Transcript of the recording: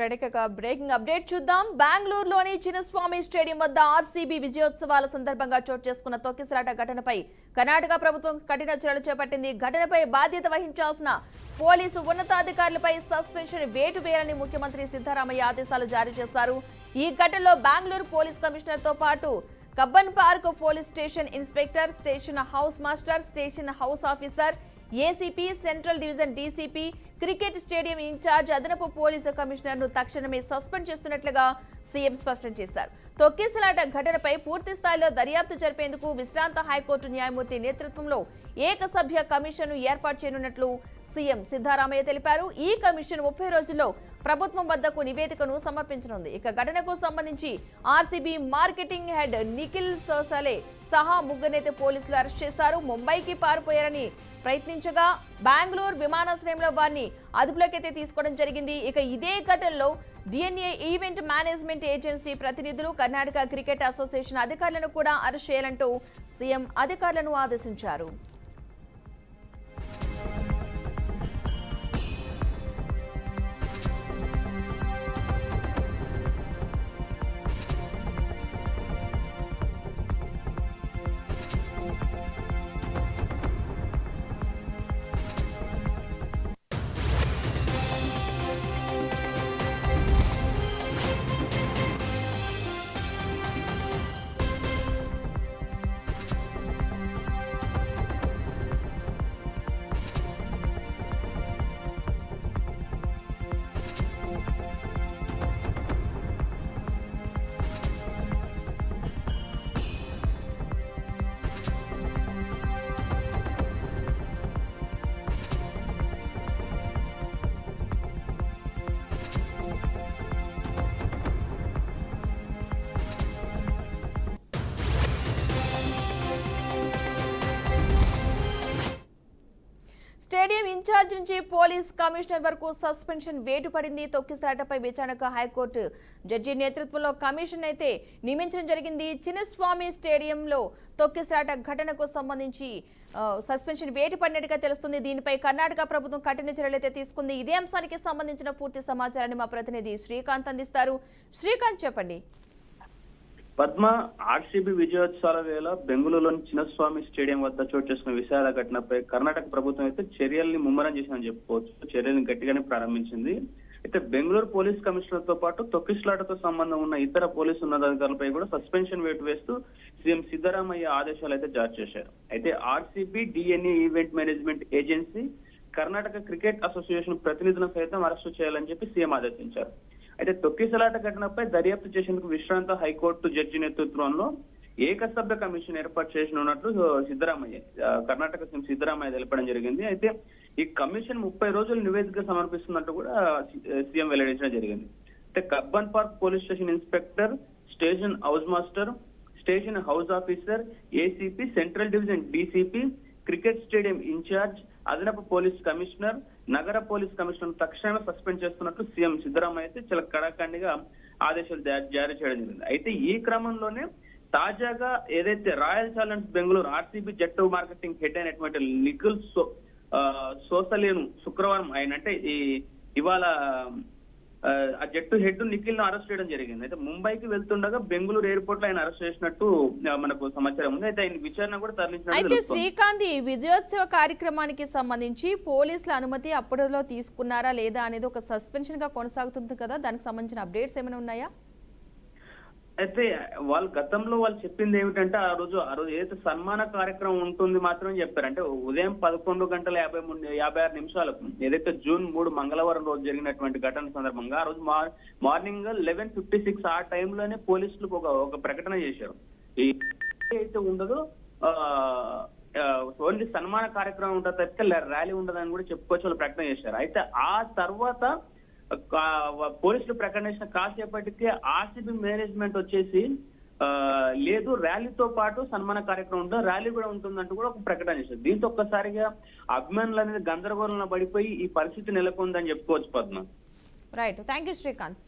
Breaking update చూద్దాం. బెంగళూరులోని Chinnaswamy stadium వద్ద ఆర్సీబీ విజయోత్సవాల సందర్భంగా చోటు చేసుకున్న తొక్కిసలాట ఘటనపై కర్ణాటక ప్రభుత్వం కఠిన చర్యలు చేపట్టింది. ఘటనపై బాధ్యత వహించాల్సిన పోలీసు ఉన్నతాధికారులపై సస్పెన్షన్ వేటు వేయాలని ముఖ్యమంత్రి సిద్ధరామయ్య ఆదేశాలు జారీ చేశారు. ఈ ఘటనలో బెంగళూరు పోలీస్ కమిషనర్ తో పాటు Cubbon park police station inspector, station house master, station house officer, ACP, central division DCP, cricket stadium incharge అదనపు పోలీసు కమిషనర్ ను తక్షణమే సస్పెండ్ చేస్తున్నట్లుగా సీఎం స్పష్టం చేశారు. తొక్కిసలాట ఘటనపై పూర్తి స్థాయిలో దర్యాప్తు జరిపేందుకు విశ్రాంత హైకోర్టు న్యాయమూర్తి నేతృత్వంలో ఏకసభ్య కమిషన్ ఏర్పాటు చేయనున్నట్లు సీఎం సిద్ధరామయ్య తెలిపారు. ఈ కమిషన్ 30 రోజుల్లో ప్రభుత్వం వద్దకు నివేదికను సమర్పించనుంది. ఇక ఘటనకు సంబంధించి ఆర్సీబీ మార్కెటింగ్ హెడ్ నిఖిల్ సోసలే సహా ముగ్గురినైతే పోలీసులు అరెస్ట్ చేశారు. ముంబైకి పారిపోయారని ప్రయత్నించగా బెంగళూరు విమానాశ్రయంలో వారిని అదుపులోకి అయితే తీసుకోవడం జరిగింది. ఇక ఇదే ఘటనలో డిఎన్ఏ ఈవెంట్ మేనేజ్మెంట్ ఏజెన్సీ ప్రతినిధులు, కర్ణాటక క్రికెట్ అసోసియేషన్ అధికారులను కూడా అరెస్ట్ చేయాలంటూ సీఎం అధికారులను ఆదేశించారు. స్టేడియం ఇన్ఛార్జ్ నుంచి పోలీస్ కమిషనర్ వరకు సస్పెన్షన్ వేటు పడింది. తొక్కిసలాటపై విచారణకు హైకోర్టు జడ్జి నేతృత్వంలో కమిషన్ అయితే నియమించడం జరిగింది. చిన్నస్వామి స్టేడియంలో తొక్కిసలాట ఘటనకు సంబంధించి సస్పెన్షన్ వేటు పడినట్టుగా తెలుస్తుంది. దీనిపై కర్ణాటక ప్రభుత్వం కఠిన చర్యలు అయితే తీసుకుంది. ఇదే అంశానికి సంబంధించిన పూర్తి సమాచారాన్ని మా ప్రతినిధి శ్రీకాంత్ అందిస్తారు. శ్రీకాంత్, చెప్పండి. పద్మ, ఆర్సీబీ విజయోత్సవాల వేళ బెంగళూరులోని చిన్నస్వామి స్టేడియం వద్ద చోటు చేసుకున్న విషయాల ఘటనపై కర్ణాటక ప్రభుత్వం అయితే చర్యల్ని ముమ్మరం చేసిందని చెప్పుకోవచ్చు. చర్యల్ని గట్టిగానే ప్రారంభించింది. అయితే బెంగళూరు పోలీస్ కమిషనర్ తో పాటు తొక్కిసలాటతో సంబంధం ఉన్న ఇతర పోలీసు ఉన్నతాధికారులపై కూడా సస్పెన్షన్ వేటు వేస్తూ సీఎం సిద్ధరామయ్య ఆదేశాలు అయితే జారీ చేశారు. అయితే RCB, DNA event management agency, Karnataka cricket association ప్రతినిధులను సైతం అరెస్టు చేయాలని చెప్పి సీఎం ఆదేశించారు. అయితే తొక్కిసలాట ఘటనపై దర్యాప్తు చేసేందుకు విశ్రాంత హైకోర్టు జడ్జి నేతృత్వంలో ఏకసభ్య కమిషన్ ఏర్పాటు చేసినట్లు కర్ణాటక సీఎం సిద్ధరామయ్య తెలపడం జరిగింది. అయితే ఈ కమిషన్ 30 రోజులు నివేదిక సమర్పిస్తున్నట్టు కూడా సీఎం వెల్లడించడం జరిగింది. అయితే Cubbon park police station inspector, station house master, station house officer, ACP, central division DCP, cricket stadium incharge, అదనపు పోలీస్ కమిషనర్, నగర పోలీస్ కమిషనర్ తక్షణమే సస్పెండ్ చేస్తున్నట్లు సీఎం సిద్ధరామయ్య అయితే చాలా కడాఖండిగా ఆదేశాలు జారీ చేయడం జరిగింది. అయితే ఈ క్రమంలోనే తాజాగా ఏదైతే రాయల్ ఛాలెంజర్స్ బెంగళూరు ఆర్సీబీ జట్టు మార్కెటింగ్ హెడ్ అయినటువంటి నిఖిల్ సోసలేను శుక్రవారం అంటే ఇవాళ ఆ జట్టు హెడ్ నిఖిల్ ను అరెస్ట్ చేయడం జరిగింది. అయితే ముంబైకి వెళ్తుండగా బెంగళూరు ఎయిర్పోర్ట్ లో ఆయన అరెస్ట్ చేసినట్టు మనకు సమాచారం ఉంది. అయితే ఆయన విచారణ కూడా తరలించినట్టు. అయితే శ్రీకాంత్, ఈ విజయోత్సవ కార్యక్రమానికి సంబంధించి పోలీసుల అనుమతి అప్పటిలో తీసుకున్నారా లేదా అనేది ఒక సస్పెన్షన్ గా కొనసాగుతుంది కదా, దానికి సంబంధించిన అప్డేట్స్ ఏమైనా ఉన్నాయా? అయితే గతంలో వాళ్ళు చెప్పింది ఏమిటంటే ఆ రోజు ఏదైతే సన్మాన కార్యక్రమం ఉంటుంది మాత్రమే చెప్పారు. అంటే ఉదయం 11:56 ఏదైతే జూన్ 3 మంగళవారం రోజు జరిగినటువంటి ఘటన సందర్భంగా ఆ రోజు మార్నింగ్ 11:56 ఆ టైంలోనే పోలీసులకు ఒక ప్రకటన చేశారు. అయితే ఉండదు, ఓన్లీ సన్మాన కార్యక్రమం ఉంటుంది తప్పితే ర్యాలీ ఉండదని కూడా చెప్పుకోవచ్చు వాళ్ళు ప్రకటన చేశారు. అయితే ఆ తర్వాత పోలీసులు ప్రకటన చేసిన కాసేపటికి ఆర్సీబీ మేనేజ్మెంట్ వచ్చేసి లేదు, ర్యాలీతో పాటు సన్మాన కార్యక్రమం ఉంటుంది, ర్యాలీ కూడా ఉంటుందంటూ కూడా ఒక ప్రకటన చేశారు. దీంతో ఒక్కసారిగా అభిమానులు అనేది గందరగోళంలో పడిపోయి ఈ పరిస్థితి నెలకొందని చెప్పుకోవచ్చు. Padma, right, thank you Srikanth.